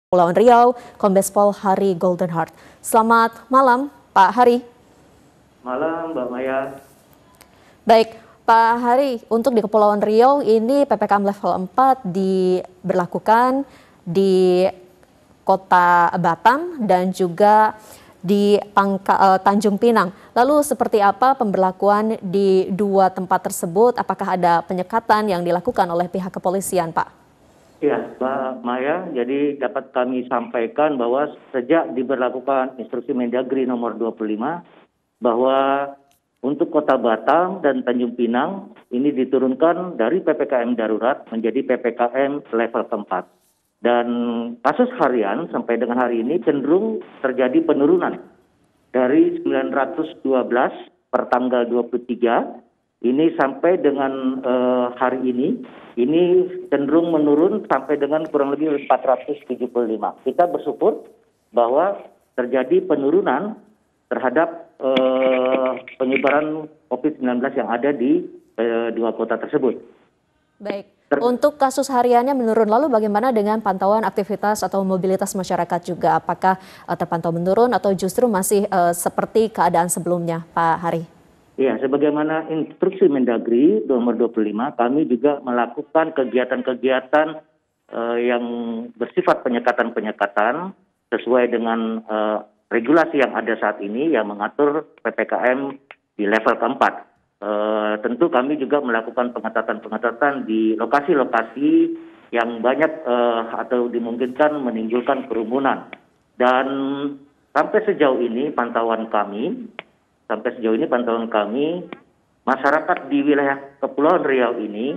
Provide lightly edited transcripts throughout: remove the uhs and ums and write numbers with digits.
Kepulauan Riau, Kombes Pol Hari Goldenheart. Selamat malam, Pak Hari. Malam, Mbak Maya. Baik, Pak Hari, untuk di Kepulauan Riau ini PPKM level 4 diberlakukan di Kota Batam dan juga di Tanjung Pinang. Lalu seperti apa pemberlakuan di dua tempat tersebut? Apakah ada penyekatan yang dilakukan oleh pihak kepolisian, Pak? Ya, Mbak Maya, jadi dapat kami sampaikan bahwa sejak diberlakukan instruksi Mendagri nomor 25 bahwa untuk Kota Batam dan Tanjung Pinang ini diturunkan dari PPKM darurat menjadi PPKM level 4. Dan kasus harian sampai dengan hari ini cenderung terjadi penurunan dari 912 per tanggal 23 ini sampai dengan hari ini cenderung menurun sampai dengan kurang lebih 475. Kita bersyukur bahwa terjadi penurunan terhadap penyebaran COVID-19 yang ada di dua kota tersebut. Baik, untuk kasus hariannya menurun, lalu bagaimana dengan pantauan aktivitas atau mobilitas masyarakat juga? Apakah terpantau menurun atau justru masih seperti keadaan sebelumnya, Pak Hari? Ya, sebagaimana instruksi Mendagri nomor 25, kami juga melakukan kegiatan-kegiatan yang bersifat penyekatan-penyekatan sesuai dengan regulasi yang ada saat ini yang mengatur PPKM di level keempat. Tentu kami juga melakukan pengetatan-pengetatan di lokasi-lokasi yang banyak atau dimungkinkan menimbulkan kerumunan. Dan sampai sejauh ini pantauan kami, masyarakat di wilayah Kepulauan Riau ini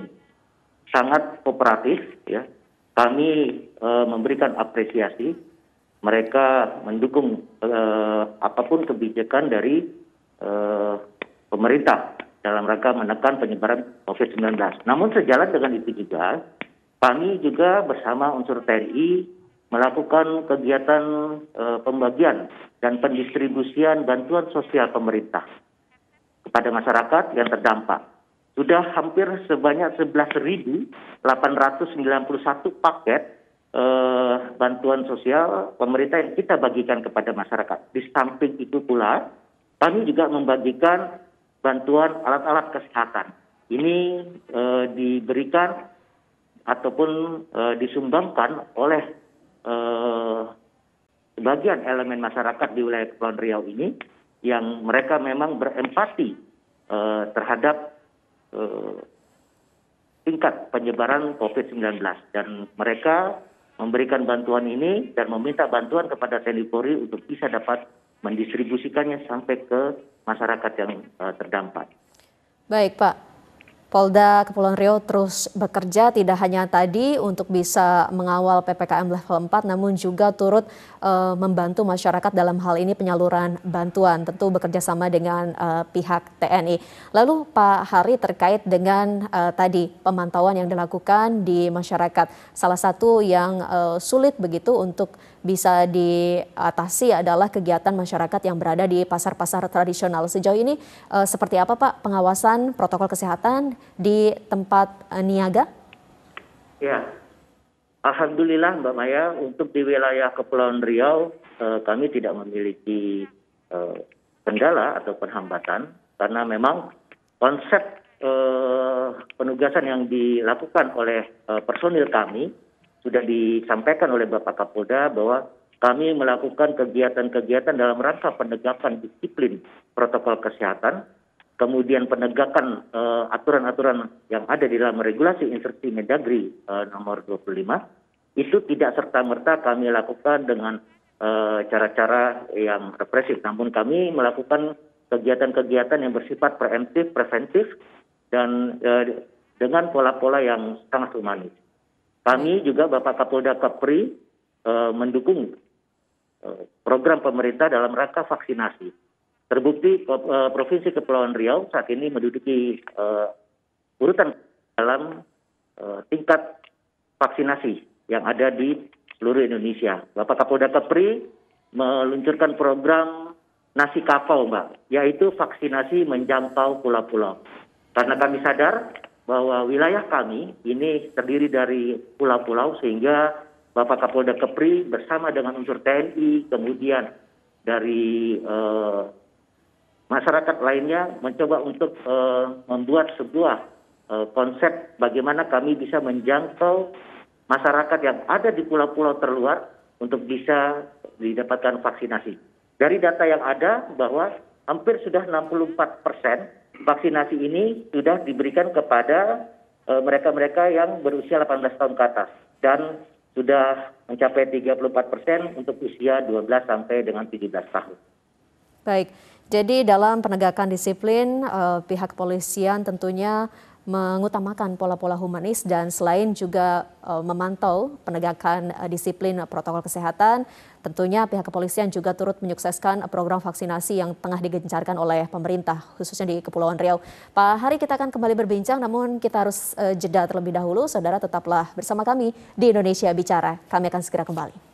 sangat kooperatif, ya. Kami memberikan apresiasi, mereka mendukung apapun kebijakan dari pemerintah dalam rangka menekan penyebaran COVID-19. Namun sejalan dengan itu juga, kami juga bersama unsur TNI melakukan kegiatan pembagian dan pendistribusian bantuan sosial pemerintah kepada masyarakat yang terdampak. Sudah hampir sebanyak 11.891 paket bantuan sosial pemerintah yang kita bagikan kepada masyarakat. Di samping itu pula, kami juga membagikan bantuan alat-alat kesehatan. Ini diberikan ataupun disumbangkan oleh sebagian elemen masyarakat di wilayah Kepulauan Riau ini yang mereka memang berempati terhadap tingkat penyebaran COVID-19 dan mereka memberikan bantuan ini dan meminta bantuan kepada TNI Polri untuk bisa dapat mendistribusikannya sampai ke masyarakat yang terdampak. Baik, Pak. Polda Kepulauan Riau terus bekerja tidak hanya tadi untuk bisa mengawal PPKM level 4 namun juga turut membantu masyarakat dalam hal ini penyaluran bantuan, tentu bekerja sama dengan pihak TNI. Lalu Pak Hari terkait dengan tadi pemantauan yang dilakukan di masyarakat, salah satu yang sulit begitu untuk bisa diatasi adalah kegiatan masyarakat yang berada di pasar-pasar tradisional. Sejauh ini seperti apa Pak pengawasan protokol kesehatan di tempat niaga? Ya, alhamdulillah Mbak Maya, untuk di wilayah Kepulauan Riau kami tidak memiliki kendala atau hambatan karena memang konsep penugasan yang dilakukan oleh personil kami sudah disampaikan oleh Bapak Kapolda bahwa kami melakukan kegiatan-kegiatan dalam rangka penegakan disiplin protokol kesehatan, kemudian penegakan aturan-aturan yang ada di dalam regulasi instruksi Mendagri nomor 25, itu tidak serta-merta kami lakukan dengan cara-cara yang represif, namun kami melakukan kegiatan-kegiatan yang bersifat preventif, dan dengan pola-pola yang sangat humanis. Kami juga Bapak Kapolda Kepri mendukung program pemerintah dalam rangka vaksinasi. Terbukti Provinsi Kepulauan Riau saat ini menduduki urutan dalam tingkat vaksinasi yang ada di seluruh Indonesia. Bapak Kapolda Kepri meluncurkan program nasi kapau, Mbak, yaitu vaksinasi menjangkau pulau-pulau. Karena kami sadar bahwa wilayah kami ini terdiri dari pulau-pulau sehingga Bapak Kapolda Kepri bersama dengan unsur TNI, kemudian dari masyarakat lainnya mencoba untuk membuat sebuah konsep bagaimana kami bisa menjangkau masyarakat yang ada di pulau-pulau terluar untuk bisa didapatkan vaksinasi. Dari data yang ada bahwa hampir sudah 64% vaksinasi ini sudah diberikan kepada mereka-mereka yang berusia 18 tahun ke atas dan sudah mencapai 34% untuk usia 12 sampai dengan 17 tahun. Baik, jadi dalam penegakan disiplin pihak kepolisian tentunya mengutamakan pola-pola humanis dan selain juga memantau penegakan disiplin protokol kesehatan, tentunya pihak kepolisian juga turut menyukseskan program vaksinasi yang tengah digencarkan oleh pemerintah, khususnya di Kepulauan Riau. Pak Hari, kita akan kembali berbincang, namun kita harus jeda terlebih dahulu. Saudara, tetaplah bersama kami di Indonesia Bicara. Kami akan segera kembali.